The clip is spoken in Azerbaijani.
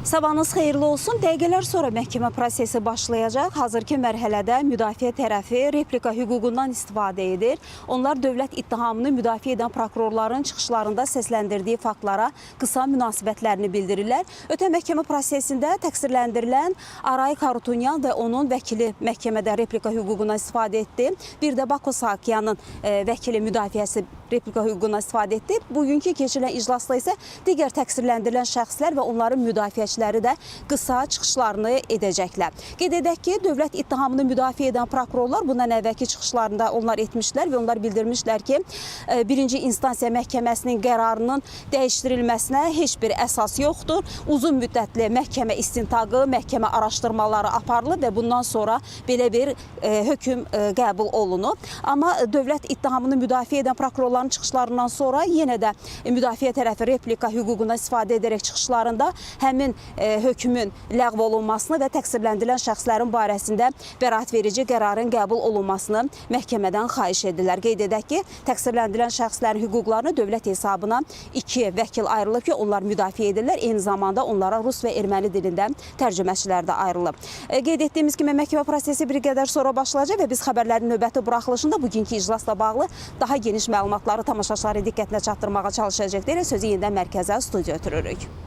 Sabahınız xeyirli olsun. Dəqiqələr sonra məhkəmə prosesi başlayacaq. Hazırki mərhələdə müdafiə tərəfi replika hüququndan istifadə edir. Onlar dövlət ittihamını müdafiə edən prokurorların çıxışlarında səsləndirdiyi faktlara qısa münasibətlərini bildirirlər. Ötən məhkəmə prosesində təqsirləndirilən Aray Karutunyan və onun vəkili məhkəmədə replika hüququndan istifadə etdi. Bir də Bako Saakyanın vəkili müdafiəsi replika hüququndan istifadə etdi. Bugünkü keçirilən iclasda isə digər təqsirləndirilən şəxslər və onların müdafiəçiləri də qısa çıxışlarını edəcəklər. Qeyd edək ki, dövlət ittihamını müdafiə edən prokurorlar bundan əvvəlki çıxışlarında onlar etmişlər və onlar bildirmişlər ki, birinci instansiya məhkəməsinin qərarının dəyişdirilməsinə heç bir əsas yoxdur. Uzun müddətli məhkəmə istintaqı, məhkəmə araşdırmaları aparılıb və bundan sonra belə bir hökm qəbul olunub. Amma dövlət ittihamını müdafiə edən prokurorların çıxışlarından sonra yenə də müdafiə tərəfi replika hüququndan istifadə edərək çıxışlarında həmin hökmün ləğv olunmasını və təqsirləndirilən şəxslərin barəsində bəraətverici qərarın qəbul olunmasını məhkəmədən xahiş edirlər. Qeyd edək ki, təqsirləndirilən şəxslərin hüquqlarını dövlət hesabına 2 vəkil ayrılıb ki, onlar müdafiə edirlər. Eyni zamanda onlara rus və erməni dilində tərcüməçilər də ayrılıb. Qeyd etdiyimiz kimi məhkəmə prosesi bir qədər sonra başlayacaq və biz xəbərlərin növbəti buraxılışında bugünkü iclasla bağlı daha geniş məlumatları tamaşaçıların diqqətinə çatdırmağa çalışacaq deyil. Sözü yenidən mərkəzə, studiya ötürürük.